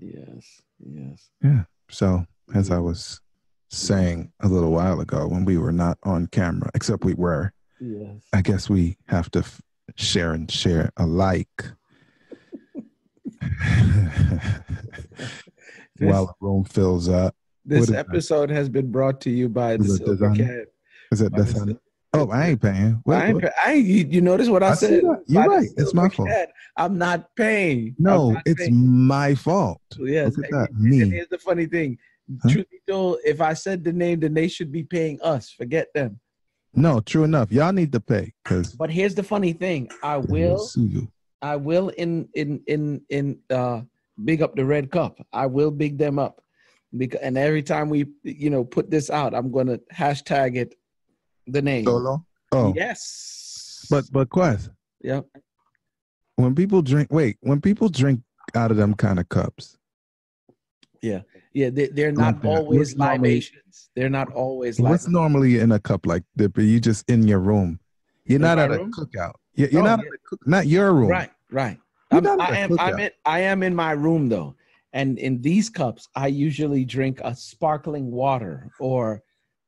Yes. Yes. Yeah. So as I was saying a little while ago, when we were not on camera, except we were, Yes. I guess we have to share alike while This the room fills up. What this is that? episode has been brought to you by the Is it Silver designer? Cat. Is it By the designer? Oh, I ain't paying. What? What? you notice what I I see said? that. You're By the right. It's Silver my fault. Cat. I'm not paying. I'm No, not it's paying. my fault. Yes. Look at that. And Me. here's the funny thing. Huh? Truth be told, if I said the name, then they should be paying us. Forget them. No, true enough. Y'all need to pay because But here's the funny thing. we'll sue you. I will big up the Red Cup. I will big them up. Because and every time we put this out, I'm gonna hashtag it the name. Solo? Oh. Yes. But Quest, Yeah. when people drink out of them kind of cups. Yeah. They're not Like that. always libations. They're not always What's libations. normally in a cup like that? But you just in your room. You're In not my at a room? cookout. You're not at a not your room. Right. You're not at a cookout. I am in my room though. And in these cups, I usually drink a sparkling water or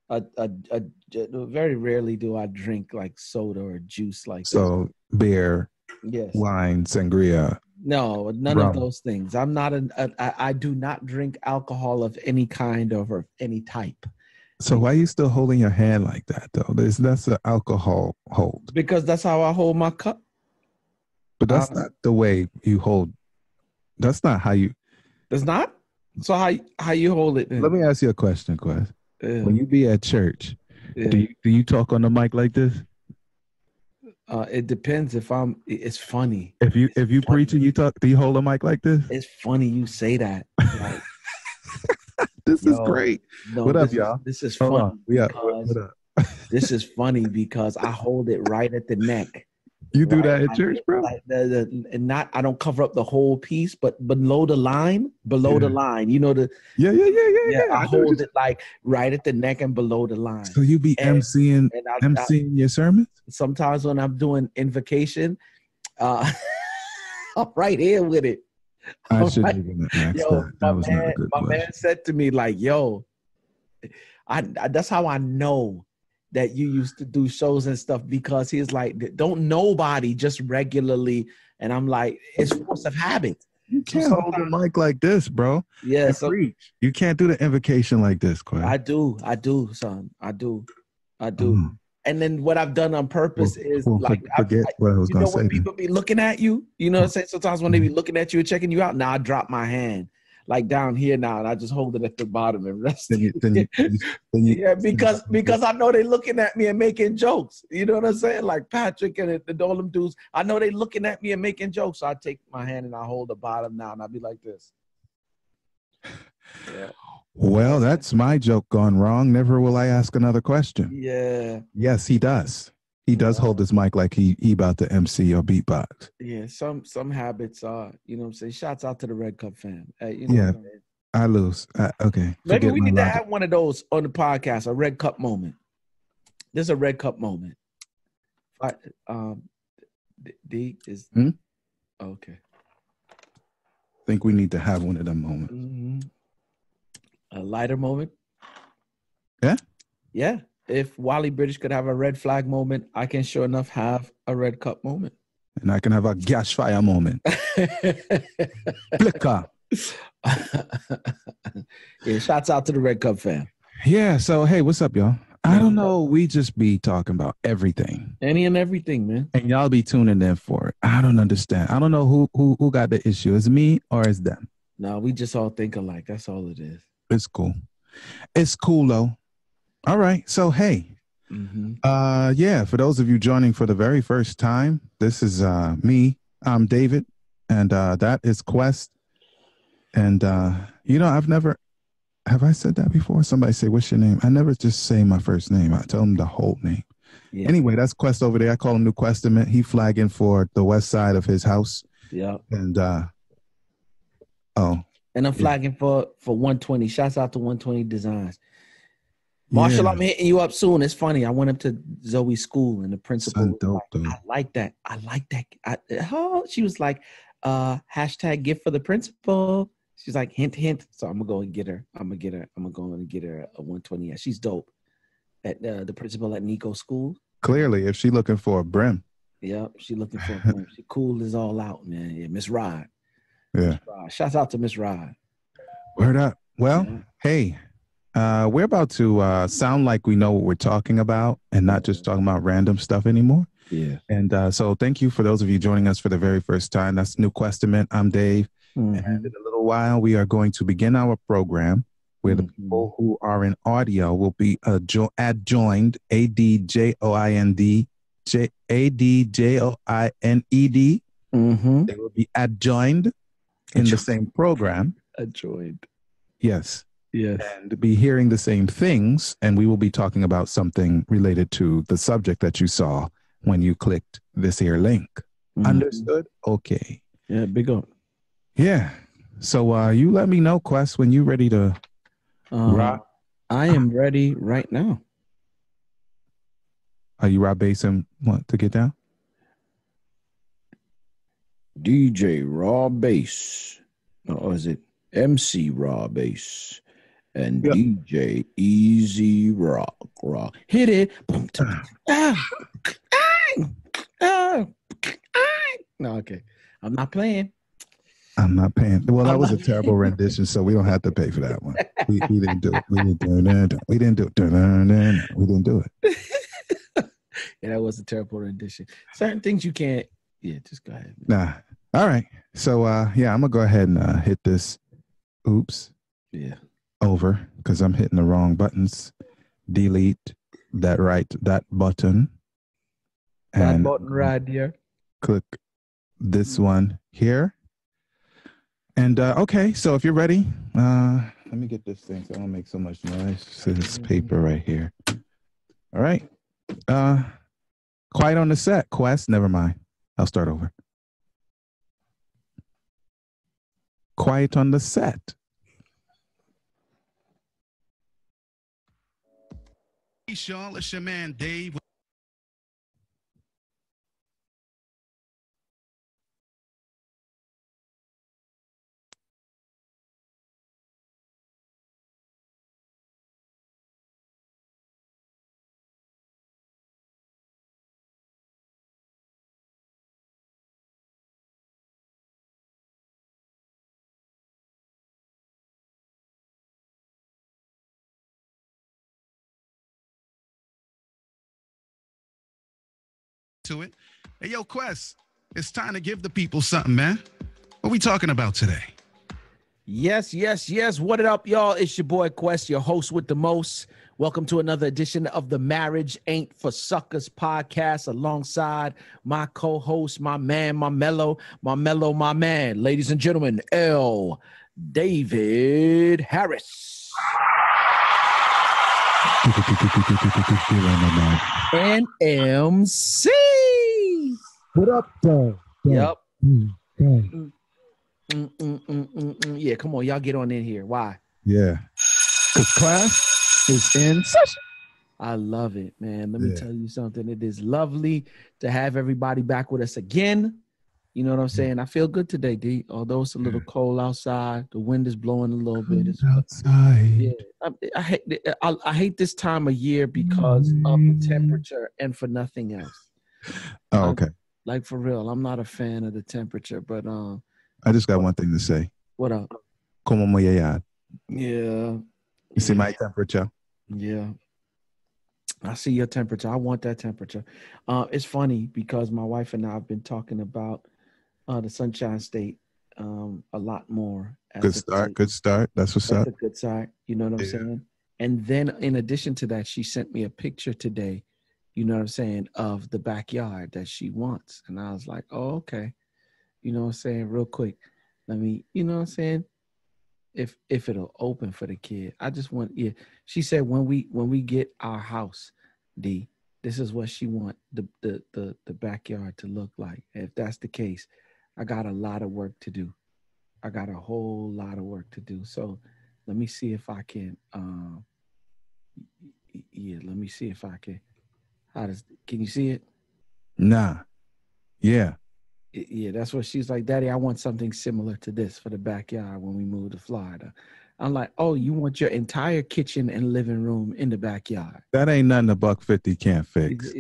very rarely do I drink like soda or juice like So beer, this. Yes. wine, sangria. No, none rum. of those things. I'm not I do not drink alcohol of any kind or of any type. So why are you still holding your hand like that though? That's an alcohol hold. Because that's how I hold my cup. But that's not the way you hold. That's not how you. It's not? So how you hold it then? Let me ask you a question, Quest. Yeah. When you be at church, do you talk on the mic like this? It depends if it's funny. If you preach and you talk, do you hold a mic like this? It's funny you say that. Like, this is great. No, what up, y'all? This is funny. Yeah, what up? This is funny because I hold it right at the neck. You do that at church, bro? Like and not I don't cover up the whole piece, but below the line, the line. You know the Yeah. I hold it like right at the neck and below the line. So you be emceeing your sermons? Sometimes when I'm doing invocation, I'm right here with it. I shouldn't even ask that. That was not a good question. My man said to me, like, yo, that's how I know that you used to do shows and stuff, because he's like, don't nobody just regularly. And I'm like, it's force of habit. You can't hold the mic like this, bro. Yeah. So preach. You can't do the invocation like this, Quay. I do, son. I do. And then what I've done on purpose is forget what I was going to say. When people be looking at you, you know what I'm saying? Sometimes when they be looking at you and checking you out, now I drop my hand like down here now, and I just hold it at the bottom and rest. Because I know they looking at me and making jokes. You know what I'm saying? Like Patrick and the all them dudes, I know they looking at me and making jokes. So I take my hand and I hold the bottom now, and I'll be like this. Yeah. Well, that's my joke gone wrong. Never will I ask another question. Yeah. Yes, he does. He does hold his mic like he about to MC or beatbox. Yeah, some habits are, you know what I'm saying? Shouts out to the Red Cup fam. I lose. Okay. Maybe we need to have one of those on the podcast, a Red Cup moment. There's a Red Cup moment. D is okay. I think we need to have one of them moments. Mm-hmm. A lighter moment. Yeah? Yeah. If Wally British could have a red flag moment, I can sure enough have a Red Cup moment. And I can have a gas fire moment. Flicker. Yeah, shouts out to the Red Cup fam. Yeah, so hey, what's up, y'all? I don't know. We just be talking about everything. Any and everything, man. And y'all be tuning in for it. I don't understand. I don't know who got the issue. Is me or is them? No, we just all think alike. That's all it is. It's cool. It's cool though. All right. So hey. Yeah, for those of you joining for the very first time, this is me. I'm David, and that is Quest. And have I said that before? Somebody say, what's your name? I never just say my first name. I tell them the whole name. Yeah. Anyway, that's Quest over there. I call him New Questament. He flagging for the west side of his house. Yeah. And and I'm flagging for 120. Shouts out to 120 Designs. Marshall, I'm hitting you up soon. It's funny. I went up to Zoe's school and the principal was like, I like that. She was like, hashtag gift for the principal. She's like, hint, hint. So I'm gonna go and get her. I'm gonna go and get her a 120. Yeah, she's dope. At the principal at Nico School. Clearly, if she looking for a brim. Yep, she looking for a brim. She cool as all out, man. Yeah, Miss Rod. Yeah. Miss Rod. Shouts out to Miss Rod. Word up. Well, hey, we're about to sound like we know what we're talking about and not just talking about random stuff anymore. Yeah. And so thank you for those of you joining us for the very first time. That's New Questament. I'm Dave. And in a little while, we are going to begin our program where the people who are in audio will be adjoined, ADJOIND, ADJOINED. They will be adjoined in the same program. Adjoined. Yes. Yes. And be hearing the same things. And we will be talking about something related to the subject that you saw when you clicked this here link. Understood? Okay. Yeah, big up. Yeah. So you let me know, Quest, when you're ready to rock. I am ready right now. Are you Rob Bass and want to get down? DJ Raw Bass. Or is it MC Raw Bass? And DJ Easy Rock. Hit it. No, okay. I'm not playing. I'm not paying. Well, that was a terrible rendition, so we don't have to pay for that one. We didn't do it. We didn't do it. We didn't do it. Yeah, that was a terrible rendition. Certain things you can't. Yeah, just go ahead. Nah. All right. So yeah, I'm gonna go ahead and hit this. Oops. Yeah. Over because I'm hitting the wrong buttons. Delete that button. That button right there. Click this one here. And okay, so if you're ready, let me get this thing so I don't make so much noise. This paper right here. All right. Quiet on the set, Quest. Never mind. I'll start over. Quiet on the set. Hey, Sean, it's your man, Dave. To it. Hey, yo, Quest, it's time to give the people something, man. What we talking about today? Yes. What it up, y'all? It's your boy Quest, your host with the most. Welcome to another edition of the Marriage Ain't for Suckers podcast alongside my co-host, my man, my mellow, my man. Ladies and gentlemen, L. David Harris. And MC. What up, though? Yep. Yeah, come on, y'all get on in here. Why? Yeah, because class is in session. I love it, man. Let me tell you something. It is lovely to have everybody back with us again. You know what I'm saying? I feel good today, D. Although it's a little cold outside, the wind is blowing a little bit. It's outside. Yeah, I hate this time of year because of the temperature and for nothing else. Oh, okay. Like for real, I'm not a fan of the temperature, but I just got one thing to say. What up? Como muy allá? Yeah. You see my temperature? Yeah. I see your temperature. I want that temperature. It's funny because my wife and I have been talking about the Sunshine State a lot more. Good start. That's what's up. That's a good start. You know what I'm saying? And then in addition to that, she sent me a picture today, you know what I'm saying, of the backyard that she wants. And I was like, oh, okay. You know what I'm saying? Real quick. Let me, you know what I'm saying? If it'll open for the kid. I just want, She said when we get our house, D, this is what she want the backyard to look like. If that's the case, I got a lot of work to do. I got a whole lot of work to do. So let me see if I can let me see if I can. Can you see it? Nah. Yeah. Yeah, that's what she's like, Daddy, I want something similar to this for the backyard when we move to Florida. I'm like, oh, you want your entire kitchen and living room in the backyard? That ain't nothing $150 can't fix.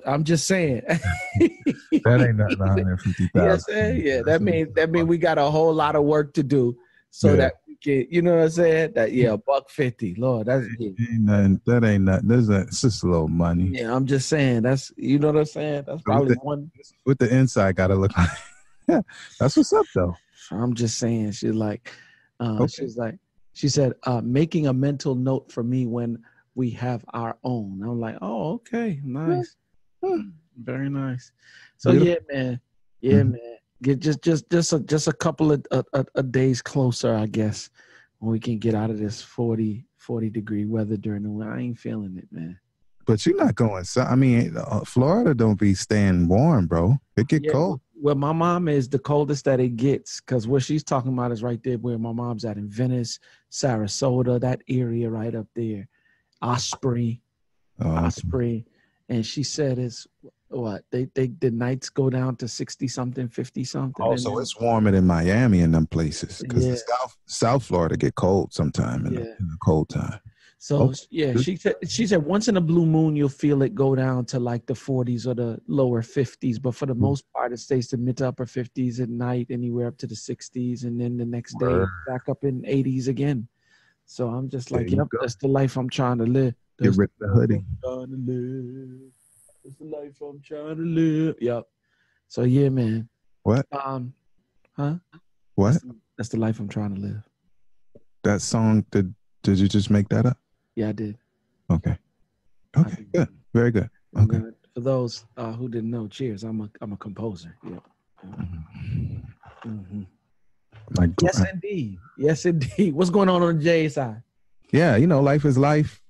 I'm just saying. That ain't nothing 150,000. Yes, yeah. That mean we got a whole lot of work to do so that we can, you know what I'm saying? That $150. Lord, that's ain't nothing, that ain't nothing. It's just a little money. Yeah, I'm just saying that's you know what I'm saying? That's probably one with the inside gotta look like yeah, that's what's up though. I'm just saying she's like she said, making a mental note for me when we have our own. I'm like, oh, okay, nice. Very nice. So beautiful. Man. Man. Get just a couple of days closer, I guess, when we can get out of this 40 degree weather during the winter. I ain't feeling it, man. But you're not going. I mean, Florida don't be staying warm, bro. It get cold. Well, my mom is the coldest that it gets, because what she's talking about is right there where my mom's at in Venice, Sarasota, that area right up there, Osprey, and she said it's what the nights go down to 60 something, 50 something. Oh, so it's warmer than Miami in them places, because the South Florida get cold sometime in the cold time. So she said once in a blue moon you'll feel it go down to like the 40s or the lower 50s, but for the most part it stays to mid to upper 50s at night, anywhere up to the 60s, and then the next day back up in 80s again. So I'm just like, yep, that's the life I'm trying to live. Get rid of the hoodie. That's the life I'm trying to live. Yep. So yeah, man. What? What? That's the life I'm trying to live. That song, did you just make that up? Yeah, I did. Okay. Good. Very good. Okay. For those who didn't know, cheers. I'm a composer. Yeah. Yes, indeed. Yes, indeed. What's going on the J side? Yeah, life is life.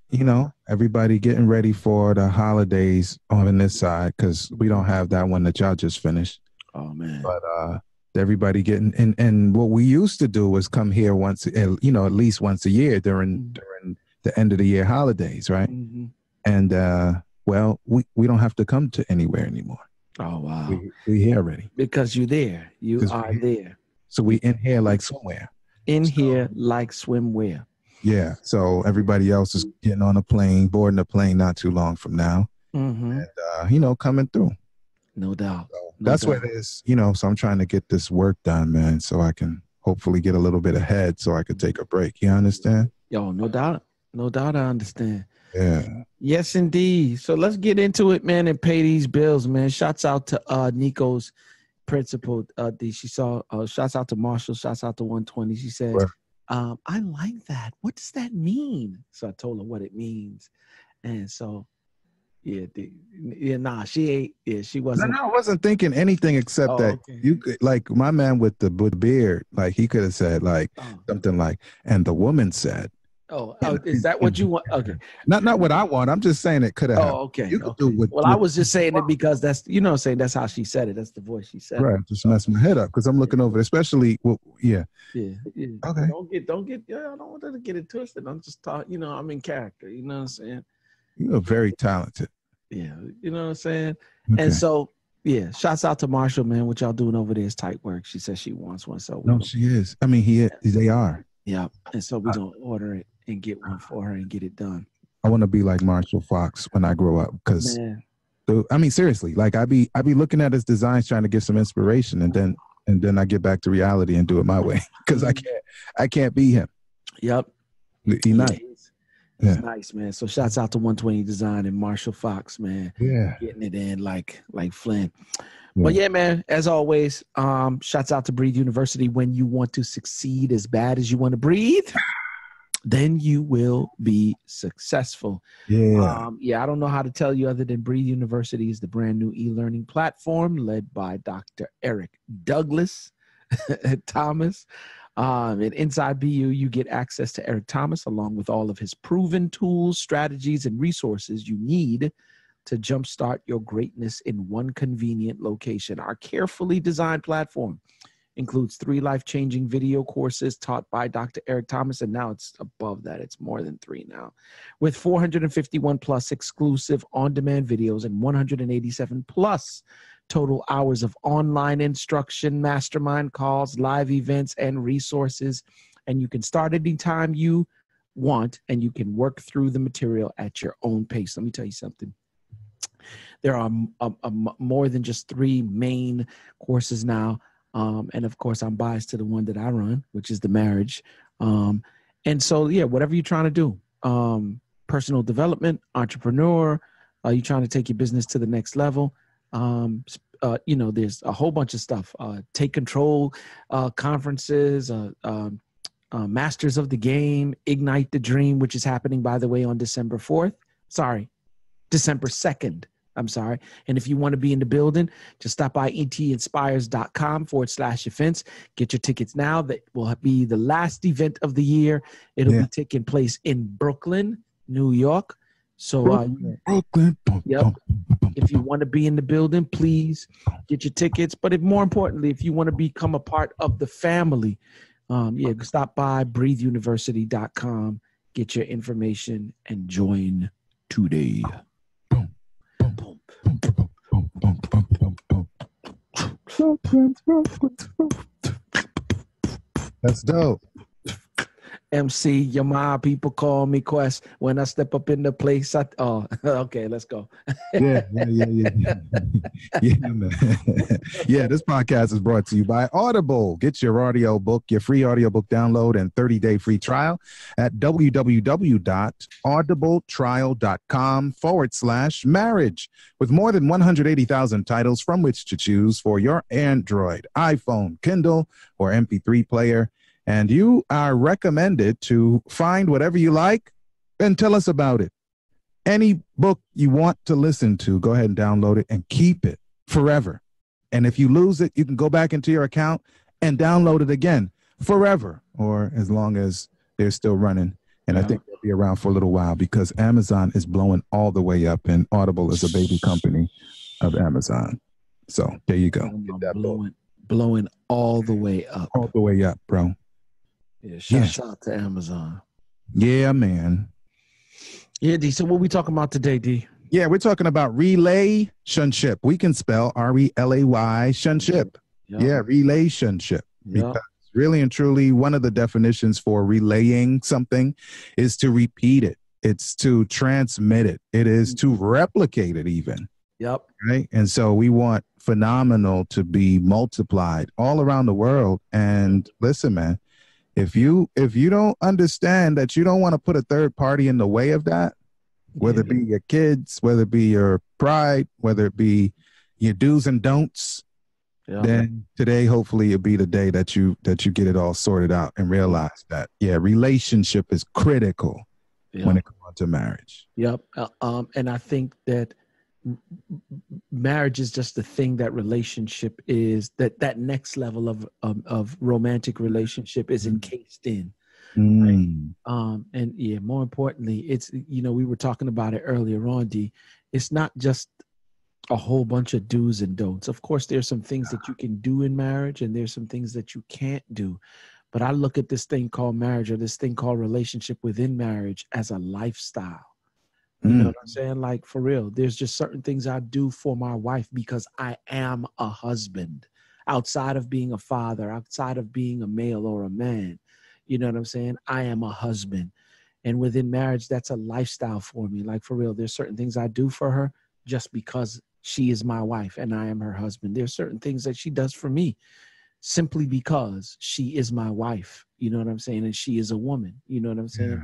Everybody getting ready for the holidays on this side, because we don't have that one that y'all just finished. Oh man. But everybody getting and what we used to do was come here once, at least once a year during the end of the year holidays, right? Mm-hmm. And we don't have to come to anywhere anymore. Oh wow. We here already. Because you're there. You are there. So we in here like somewhere. Here like swimwear. Yeah. So everybody else is getting on a plane, boarding a plane not too long from now. Mm-hmm. And coming through. No doubt. So that's what it is, so I'm trying to get this work done, man, so I can hopefully get a little bit ahead so I could take a break. You understand? Yo, no doubt. No doubt I understand. Yeah. Yes, indeed. So let's get into it, man, and pay these bills, man. Shouts out to Nico's principal. She saw shouts out to Marshall, shouts out to 120. She said, I like that. What does that mean? So I told her what it means. And so she ain't. Yeah, she wasn't. No, I wasn't thinking anything except that you could, like my man with the beard, like he could have said like something like, and the woman said. Oh, is that what you want? Okay. Not what I want. I'm just saying it could have. Oh, okay. You could do what. Well, I was just saying it because that's saying that's how she said it. That's the voice she said. Right. Just mess my head up because I'm looking over it, especially. Yeah. Okay. Don't get. I don't want her to get it twisted. I'm just talking. I'm in character. You know what I'm saying? You're very talented. Yeah. You know what I'm saying? Okay. And so, yeah, shouts out to Marshall, man. What y'all doing over there is tight work. She says she wants one. So she is. I mean, they are. Yeah. And so we're going to order it and get one for her and get it done. I want to be like Marshall Fox when I grow up, because I mean, seriously, like I be looking at his designs, trying to get some inspiration, and then I get back to reality and do it my way, because I can't be him. Yep. He's nice. It's nice, man. So shouts out to 120 Design and Marshall Fox, man. Yeah. Getting it in like Flynn. Yeah. But yeah, man, as always, shouts out to Breathe University. When you want to succeed as bad as you want to breathe, then you will be successful. Yeah. I don't know how to tell you other than Breathe University is the brand new e-learning platform led by Dr. Eric Douglas Thomas. And inside BU, you get access to Eric Thomas along with all of his proven tools, strategies, and resources you need to jumpstart your greatness in one convenient location. Our carefully designed platform includes 3 life-changing video courses taught by Dr. Eric Thomas, and now it's above that. It's more than 3 now, with 451 plus exclusive on-demand videos and 187 plus total hours of online instruction, mastermind calls, live events, and resources. And you can start anytime you want, and you can work through the material at your own pace. Let me tell you something. There are more than just 3 main courses now. And of course, I'm biased to the one that I run, which is the marriage. And so, yeah, whatever you're trying to do, personal development, entrepreneur, you're trying to take your business to the next level. There's a whole bunch of stuff. Take control conferences, Masters of the Game, Ignite the Dream, which is happening, by the way, on December 2nd. I'm sorry. And if you want to be in the building, just stop by etinspires.com/events. Get your tickets now. That will be the last event of the year. It'll be taking place in Brooklyn, New York. So, Brooklyn. Yep. If you want to be in the building, please get your tickets. But more importantly, if you want to become a part of the family, stop by breatheuniversity.com, get your information, and join today. That's dope. MC, my people call me Quest. When I step up in the place, okay, let's go. Yeah. Yeah, man. Yeah, this podcast is brought to you by Audible. Get your audiobook, your free audiobook download and 30-day free trial at www.audibletrial.com/marriage with more than 180,000 titles from which to choose for your Android, iPhone, Kindle, or MP3 player. And you are recommended to find whatever you like and tell us about it. Any book you want to listen to, go ahead and download it and keep it forever. And if you lose it, you can go back into your account and download it again forever, or as long as they're still running. And I think they'll be around for a little while because Amazon is blowing all the way up, and Audible is a baby company of Amazon. So there you go. Blowing all the way up. All the way up, bro. Yeah, shout out to Amazon. Yeah, man. Yeah, D. So what we talking about today, D? Yeah, we're talking about RelayTionship. We can spell RelayShunship. Yeah, RelayTionship. Because really and truly, one of the definitions for relaying something is to repeat it. It's to transmit it. It is to replicate it even. Yep. Right. And so we want phenomenal to be multiplied all around the world. And listen, man, if you don't understand that you don't want to put a third party in the way of that, whether it be your kids, whether it be your pride, whether it be your do's and don'ts, then today, hopefully, it'll be the day that you get it all sorted out and realize that, relationship is critical when it comes to marriage. Yep. And I think that marriage is just the thing that relationship is, that next level of romantic relationship is encased in. Right? And more importantly, it's, we were talking about it earlier on, D. It's not just a whole bunch of do's and don'ts. Of course, there's some things that you can do in marriage and there's some things that you can't do. But I look at this thing called marriage, or this thing called relationship within marriage, as a lifestyle. You know what I'm saying? Like, for real, there's just certain things I do for my wife because I am a husband, outside of being a father, outside of being a male or a man. You know what I'm saying? I am a husband. And within marriage, that's a lifestyle for me. Like, for real, there's certain things I do for her just because she is my wife and I am her husband. There's certain things that she does for me simply because she is my wife. You know what I'm saying? And she is a woman. You know what I'm saying?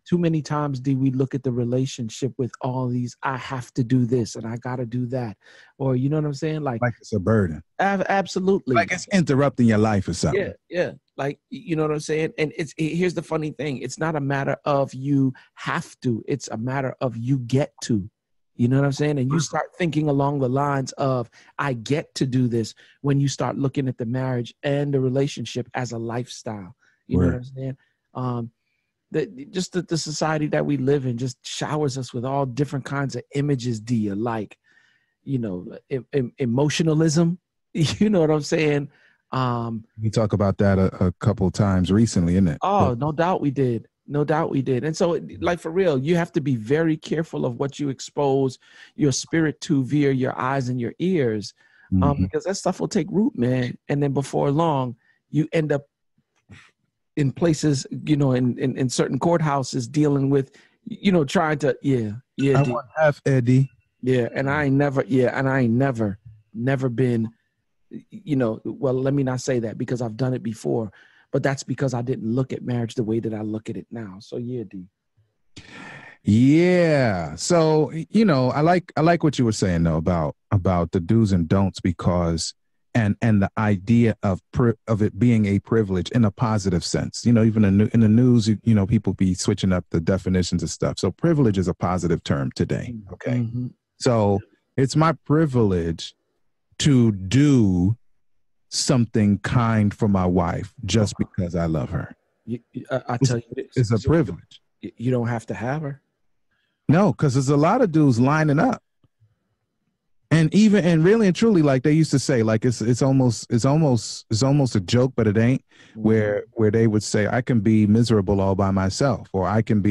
Too many times do we look at the relationship with all these, I have to do this and I got to do that. Or, you know what I'm saying? Like it's a burden. Absolutely. Like it's interrupting your life or something. Yeah. Like, you know what I'm saying? And here's the funny thing. It's not a matter of you have to. It's a matter of you get to. You know what I'm saying? And you start thinking along the lines of, I get to do this, when you start looking at the marriage and the relationship as a lifestyle. You know what I'm saying? The society that we live in just showers us with all different kinds of images, like, emotionalism. You know what I'm saying? We talk about that a couple of times recently, isn't it? Oh, no doubt we did. No doubt we did. And so, like, for real, you have to be very careful of what you expose your spirit to via your eyes and your ears, because that stuff will take root, man. And then before long, you end up in places, you know, in certain courthouses dealing with, you know, trying to, I want half Eddie. Yeah, and I ain't never been, you know, well, let me not say that because I've done it before, but that's because I didn't look at marriage the way that I look at it now. So yeah, D. Yeah. So, you know, I like what you were saying though about the do's and don'ts, because and the idea of it being a privilege in a positive sense. You know, even in the news, you know, people be switching up the definitions of stuff. So privilege is a positive term today. Okay. Mm-hmm. So it's my privilege to do something kind for my wife just because I love her. I tell you this. It's a privilege. You don't have to have her. No, because there's a lot of dudes lining up. And really and truly, like they used to say, like it's almost a joke, but it ain't, where they would say, I can be miserable all by myself, or I can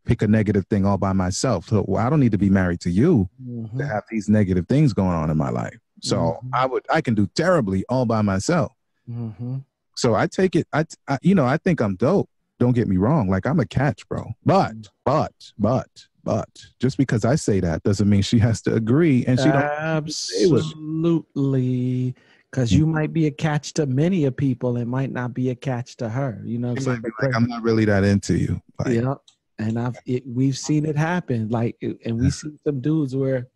pick a negative thing all by myself. So I don't need to be married to you to have these negative things going on in my life. So I can do terribly all by myself. So I take it, I think I'm dope. Don't get me wrong. Like, I'm a catch, bro. But just because I say that doesn't mean she has to agree. And she absolutely, because you might be a catch to many of people and might not be a catch to her. You know what I'm saying? Like, I'm not really that into you. Like, yeah. And we've seen it happen. Like, and we see some dudes where,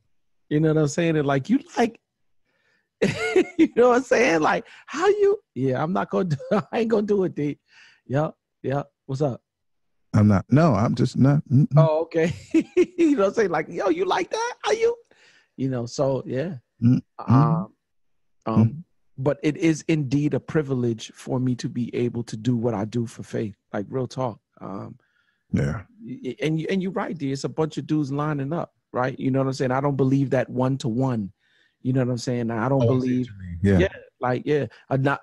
you know what I'm saying? And like, you like, you know what I'm saying? Like, how you? Yeah, I'm not gonna do. I ain't gonna do it, D. Yeah. What's up? I'm just not. Oh, okay. You know what I'm saying? Like, yo, you like that? Are you? You know, so yeah. But it is indeed a privilege for me to be able to do what I do for faith. Like, real talk. Yeah. And you're right, D. It's a bunch of dudes lining up, right? You know what I'm saying? I don't believe that 1-to-1. You know what I'm saying? I don't believe.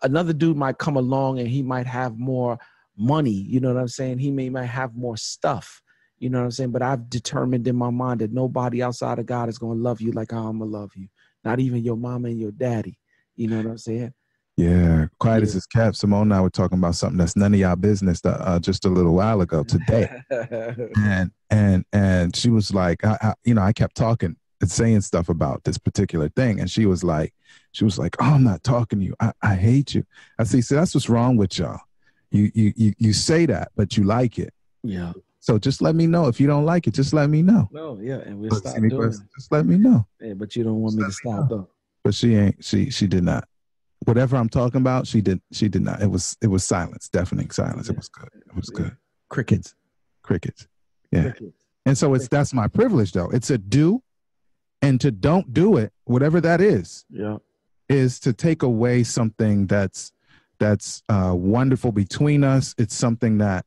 Another dude might come along and he might have more money. You know what I'm saying? He might have more stuff. You know what I'm saying? But I've determined in my mind that nobody outside of God is going to love you like I'm going to love you. Not even your mama and your daddy. You know what I'm saying? Yeah. Quiet as is kept. Simone and I were talking about something that's none of y'all business just a little while ago today. and she was like, I kept talking and saying stuff about this particular thing. And she was like, oh, I'm not talking to you. I hate you. I see, so that's what's wrong with y'all. You say that, but you like it. Yeah. So just let me know. If you don't like it, just let me know. No, yeah. And we'll stop doing it. Just let me know. Yeah, but you don't want me to stop though. But she did not. Whatever I'm talking about, she did not. It was silence, deafening silence. It was good. It was good. Crickets. Yeah. Crickets. And so that's my privilege though. It's a do, and to don't do it, whatever that is. Yeah. Is to take away something that's wonderful between us. It's something that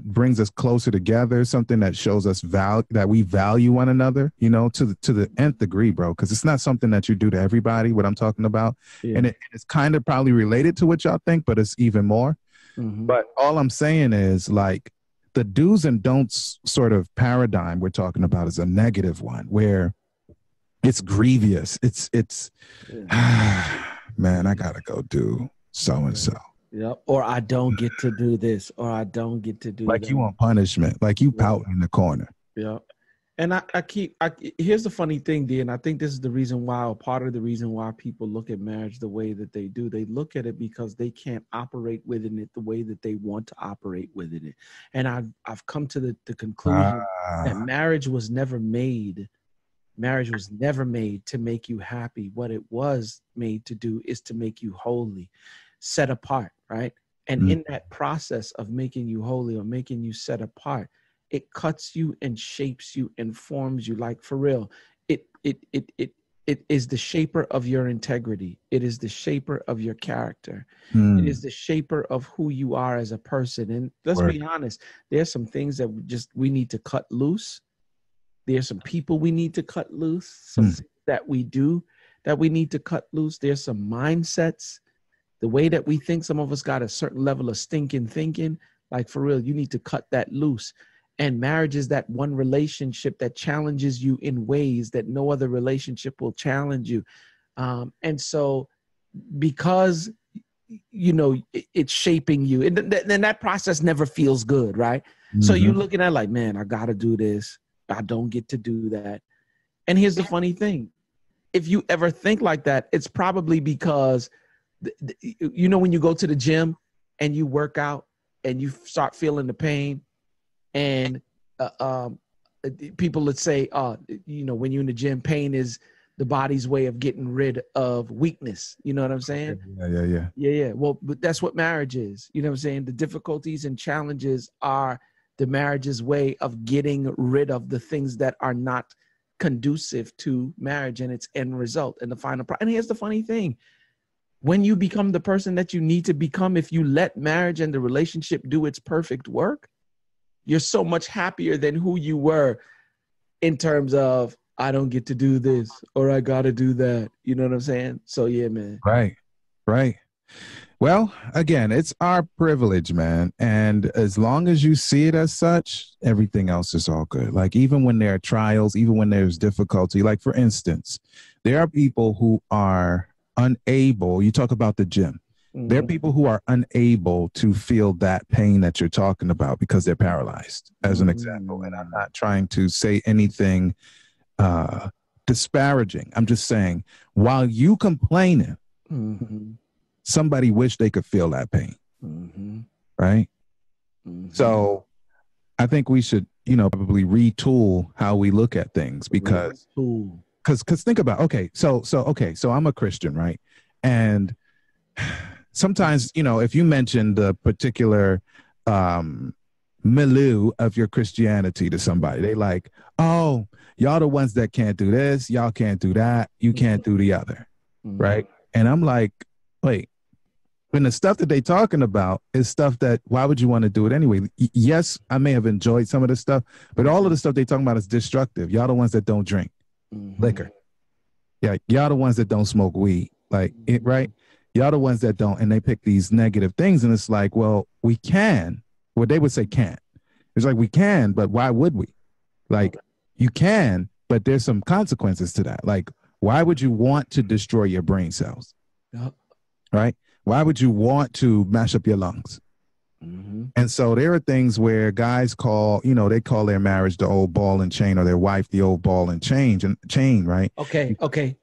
brings us closer together, something that shows us that we value one another, you know, to the nth degree, bro. Because it's not something that you do to everybody, what I'm talking about. Yeah. And it's kind of probably related to what y'all think, but it's even more. But all I'm saying is, like, the do's and don'ts sort of paradigm we're talking about is a negative one where it's grievous. It's man, I gotta go do so-and-so. Yeah. Or I don't get to do this, or I don't get to do like that. You want punishment, like you pouting in the corner. Yeah. And here's the funny thing, D, and I think this is the reason why, or part of the reason why people look at marriage the way that they do. They look at it because they can't operate within it the way that they want to operate within it. And I've come to the conclusion that marriage was never made to make you happy. What it was made to do is to make you holy, set apart, right? And in that process of making you holy or making you set apart, it cuts you and shapes you and forms you. Like, for real, it is the shaper of your integrity. It is the shaper of your character. It is the shaper of who you are as a person. And let's be honest, there's some things that we need to cut loose. There's some people we need to cut loose. Some things that we do that we need to cut loose. There's some mindsets, the way that we think. Some of us got a certain level of stinking thinking. Like for real, you need to cut that loose. And marriage is that one relationship that challenges you in ways that no other relationship will challenge you. And so because, you know, it's shaping you, and then that process never feels good, right? Mm-hmm. So you're looking at like, man, I got to do this. I don't get to do that. And here's the funny thing. If you ever think like that, it's probably because, you know, when you go to the gym and you work out and you start feeling the pain, and people would say, you know, when you're in the gym, pain is the body's way of getting rid of weakness. You know what I'm saying? Yeah. Well, but that's what marriage is. You know what I'm saying? The difficulties and challenges are the marriage's way of getting rid of the things that are not conducive to marriage and its end result and the final product. And here's the funny thing. When you become the person that you need to become, if you let marriage and the relationship do its perfect work, you're so much happier than who you were in terms of, I don't get to do this or I got to do that. You know what I'm saying? So, yeah, man. Right. Well, again, it's our privilege, man. And as long as you see it as such, everything else is all good. Like even when there are trials, even when there's difficulty, like for instance, there are people who are unable, you talk about the gym. Mm-hmm. There are people who are unable to feel that pain that you're talking about because they're paralyzed, as an example. And I'm not trying to say anything disparaging. I'm just saying, while you complaining, somebody wish they could feel that pain, right? So I think we should, you know, probably retool how we look at things because think about, okay, so I'm a Christian, right? And sometimes, you know, if you mention the particular milieu of your Christianity to somebody, they like, oh, y'all the ones that can't do this, y'all can't do that, you can't do the other, right? And I'm like, wait, when the stuff that they talking about is stuff that, why would you want to do it anyway? Yes, I may have enjoyed some of the stuff, but all of the stuff they talking about is destructive. Y'all the ones that don't drink liquor. Yeah, y'all the ones that don't smoke weed, like it, right? Y'all the ones that don't, and they pick these negative things, and it's like, well, we can. Well, they would say can't. It's like we can, but why would we? Like you can, but there's some consequences to that. Like, why would you want to destroy your brain cells? Right? Why would you want to mash up your lungs? And so there are things where guys call, you know, they call their marriage the old ball and chain, or their wife the old ball and chain, right? Okay.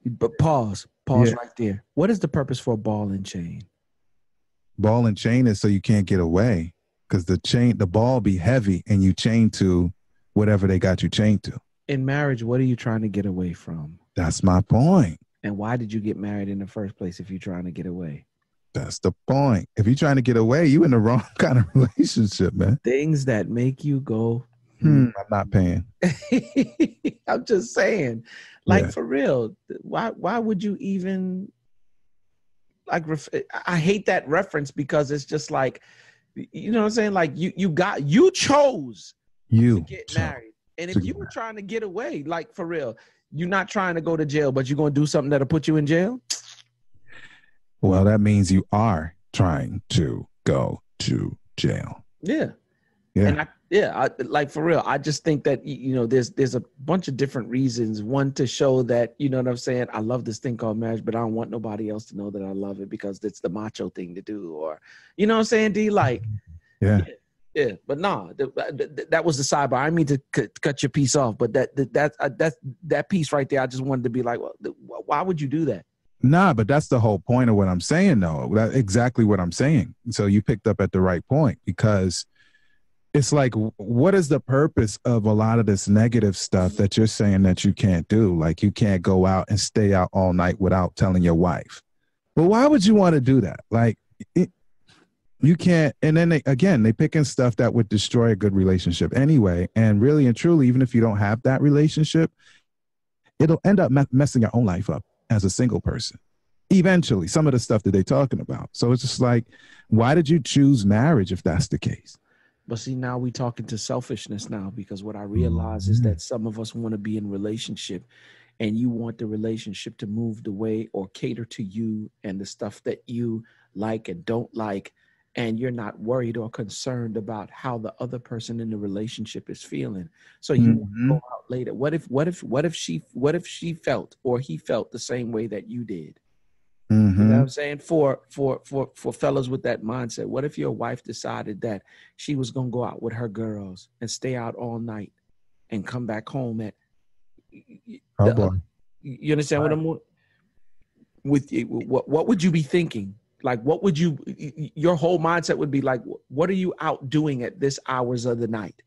But pause right there. What is the purpose for a ball and chain? Ball and chain is so you can't get away, because the ball be heavy and you chain to whatever they got you chained to. In marriage, what are you trying to get away from? That's my point. And why did you get married in the first place if you're trying to get away? That's the point. If you're trying to get away, you in the wrong kind of relationship, man. Things that make you go, I'm not paying. I'm just saying, like, for real, why would you even, like, I hate that reference because it's just like, you know what I'm saying? Like you chose to get married. And if you were trying to get away, like for real, you're not trying to go to jail, but you're going to do something that'll put you in jail. Well, that means you are trying to go to jail. Yeah. And I like for real, I just think that, you know, there's a bunch of different reasons. One, to show that, you know what I'm saying, I love this thing called marriage, but I don't want nobody else to know that I love it because it's the macho thing to do, or, you know what I'm saying, D? Like, yeah. But no, that was the sidebar. I didn't mean to cut your piece off, but that piece right there, I just wanted to be like, well, why would you do that? Nah, but that's the whole point of what I'm saying, though. That's exactly what I'm saying. So you picked up at the right point, because it's like, what is the purpose of a lot of this negative stuff that you're saying that you can't do? Like, you can't go out and stay out all night without telling your wife. Well, why would you want to do that? Like, you can't. And then they picking stuff that would destroy a good relationship anyway. And really and truly, even if you don't have that relationship, it'll end up messing your own life up as a single person. Eventually, some of the stuff that they're talking about. So it's just like, why did you choose marriage if that's the case? But see, now we talking to selfishness now, because what I realize is that some of us want to be in relationship, and you want the relationship to move the way or cater to you and the stuff that you like and don't like. and you're not worried or concerned about how the other person in the relationship is feeling. So you go out later. What if she felt or he felt the same way that you did? You know what I'm saying? For fellas with that mindset, what if your wife decided that she was gonna go out with her girls and stay out all night and come back home at you understand what I'm with you? What would you be thinking? Like, what would your whole mindset would be like, what are you out doing at this hours of the night?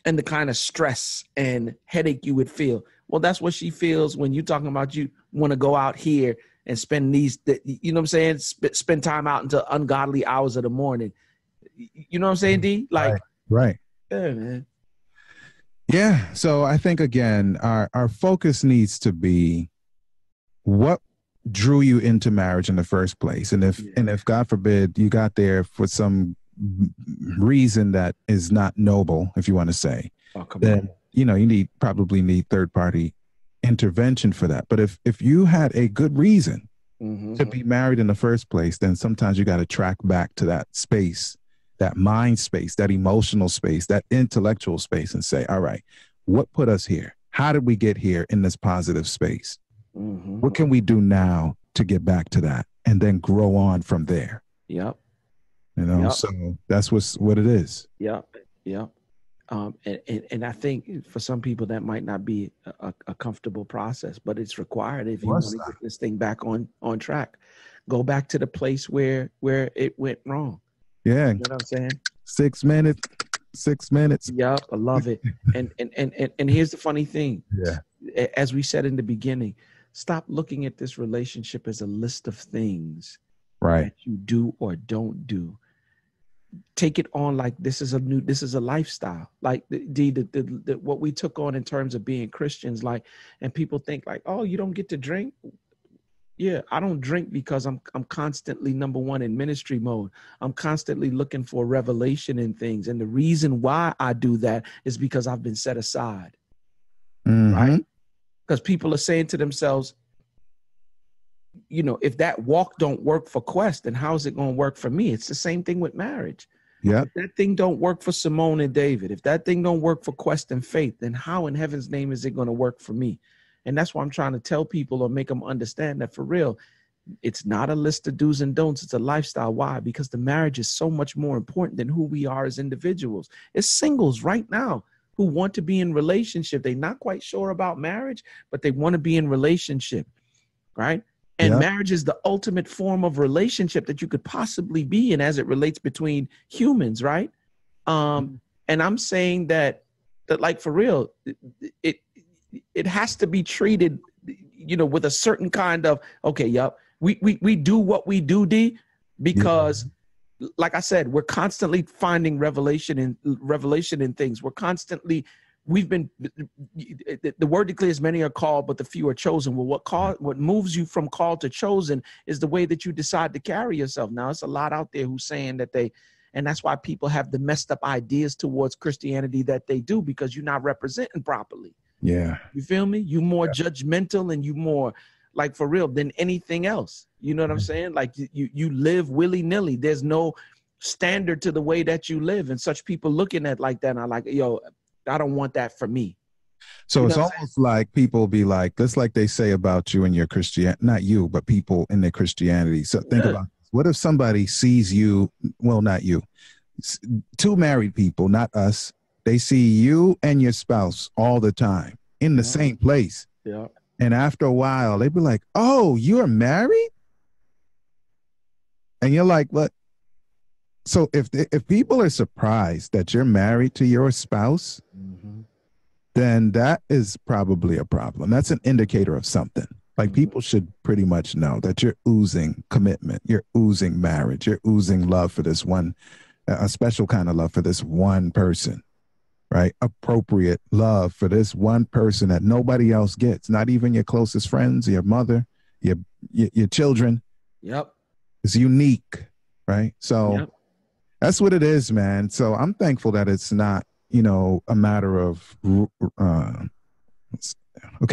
And the kind of stress and headache you would feel. Well, that's what she feels when you're talking about you want to go out here and spend you know what I'm saying? Spend time out until ungodly hours of the morning. You know what I'm saying, D? Like, right. Yeah, man. Yeah. So I think, again, our focus needs to be what drew you into marriage in the first place. And if God forbid you got there for some reason that is not noble, if you want to say, then you probably need third party intervention for that. But if you had a good reason to be married in the first place, then sometimes you got to track back to that space, that mind space, that emotional space, that intellectual space, and say, all right, what put us here? How did we get here in this positive space? What can we do now to get back to that, and then grow on from there? Yep. So that's what it is. Yep. And I think for some people that might not be a comfortable process, but it's required if you want to get this thing back on track. Go back to the place where it went wrong. Yeah. You know what I'm saying? 6 minutes. 6 minutes. Yep, I love it. And here's the funny thing. Yeah. As we said in the beginning, stop looking at this relationship as a list of things that you do or don't do. Take it on like this is a lifestyle. Like the what we took on in terms of being Christians, like, and people think like, oh, you don't get to drink. Yeah, I don't drink because I'm constantly, number one, in ministry mode. I'm constantly looking for revelation in things. And the reason why I do that is because I've been set aside. Right? Because people are saying to themselves, if that walk don't work for Quest, then how is it going to work for me? It's the same thing with marriage. Yeah. If that thing don't work for Simone and David, if that thing don't work for Quest and Faith, then how in heaven's name is it going to work for me? And that's why I'm trying to tell people or make them understand that for real, it's not a list of do's and don'ts. It's a lifestyle. Why? Because the marriage is so much more important than who we are as individuals. It's singles right now who want to be in relationship. They're not quite sure about marriage, but they want to be in relationship, right? And marriage is the ultimate form of relationship that you could possibly be in as it relates between humans, right? And I'm saying that like for real, it has to be treated, with a certain kind of, we do what we do, D, because like I said, we're constantly finding revelation in things. We're constantly, the word declares many are called, but the few are chosen. Well, what moves you from called to chosen is the way that you decide to carry yourself. Now, it's a lot out there who's saying that and that's why people have the messed up ideas towards Christianity that they do, because you're not representing properly. Yeah. You feel me? You more judgmental and you more like for real than anything else. You know what I'm saying? Like you live willy-nilly. There's no standard to the way that you live. And such people looking at like that, and I'm like, yo, I don't want that for me. So it's almost like people be like, that's like they say about you and your Christianity, not you, but people in their Christianity. So think about this. What if somebody sees you, well, not you, two married people, not us. They see you and your spouse all the time in the same place. Yeah. And after a while, they be like, oh, you're married? And you're like, what? So if people are surprised that you're married to your spouse, then that is probably a problem. That's an indicator of something. Like people should pretty much know that you're oozing commitment. You're oozing marriage. You're oozing love for this one, a special kind of love for this one person, right? Appropriate love for this one person that nobody else gets, not even your closest friends, your mother, your children. Yep. It's unique, right? So that's what it is, man. So I'm thankful that it's not, a matter of,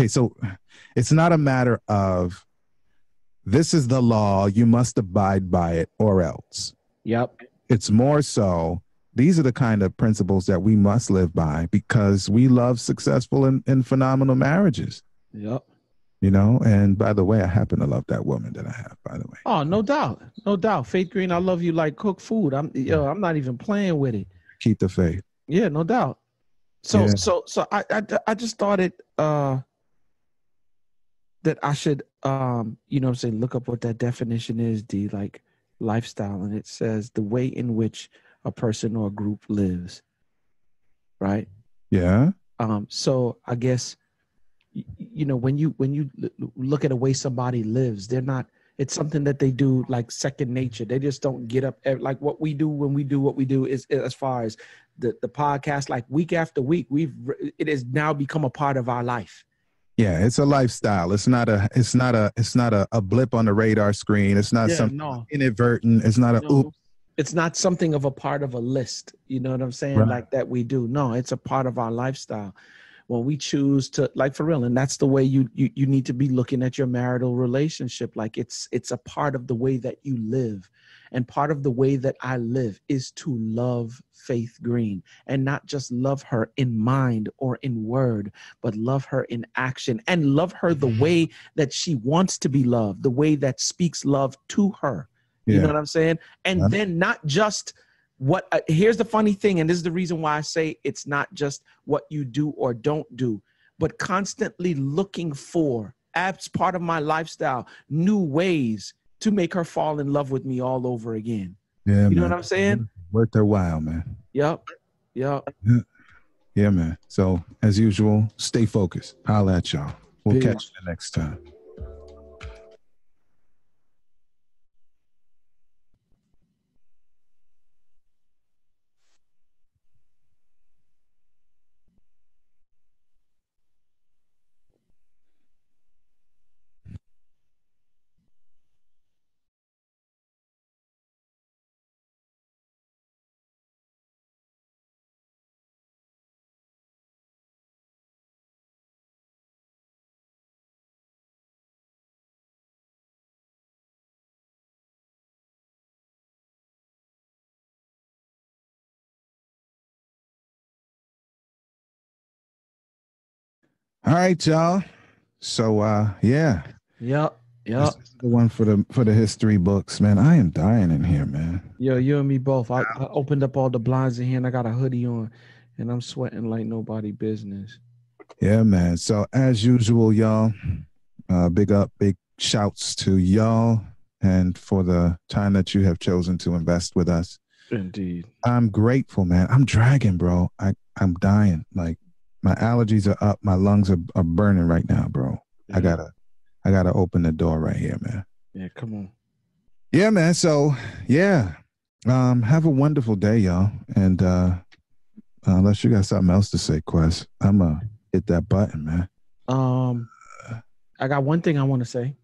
so it's not a matter of this is the law, you must abide by it or else. Yep. It's more so, these are the kind of principles that we must live by because we love successful and phenomenal marriages. Yep. You know, and by the way, I happen to love that woman that I have, by the way. Oh, no doubt. No doubt. Faith Green, I love you like cook food. I'm not even playing with it. Keep the faith. Yeah, no doubt. So I just thought it that I should look up what that definition is, like lifestyle, and it says the way in which a person or a group lives. Right? Yeah. So I guess when you look at the way somebody lives, it's something that they do like second nature. They just don't get up like what we do when we do what we do is as far as the podcast, like week after week, it has now become a part of our life. Yeah, it's a lifestyle. It's not a blip on the radar screen. It's not something inadvertent. It's not oops. It's not something of a part of a list. You know what I'm saying? Right. Like that we do. No, it's a part of our lifestyle. When we choose to, like, for real, and that's the way you need to be looking at your marital relationship. Like it's a part of the way that you live. And part of the way that I live is to love Faith Green, and not just love her in mind or in word, but love her in action, and love her the way that she wants to be loved, the way that speaks love to her. You know what I'm saying? And then not just here's the funny thing, and this is the reason why I say it's not just what you do or don't do, but constantly looking for, as part of my lifestyle, new ways to make her fall in love with me all over again. Yeah, you know what I'm saying? Worth their while, man. Yep. Yeah, man. So as usual, stay focused. Holla at y'all. We'll catch you next time. All right, y'all. So yeah. Yep. This is the one for the history books, man. I am dying in here, man. Yo, you and me both. I opened up all the blinds in here and I got a hoodie on and I'm sweating like nobody business. Yeah, man. So as usual, y'all, big shouts to y'all and for the time that you have chosen to invest with us. Indeed. I'm grateful, man. I'm dragging, bro. I'm dying. Like my allergies are up. My lungs are burning right now, bro. Yeah. I gotta open the door right here, man. Yeah, come on. Yeah, man. So yeah. Have a wonderful day, y'all. And unless you got something else to say, Quest, I'm gonna hit that button, man. I got one thing I want to say.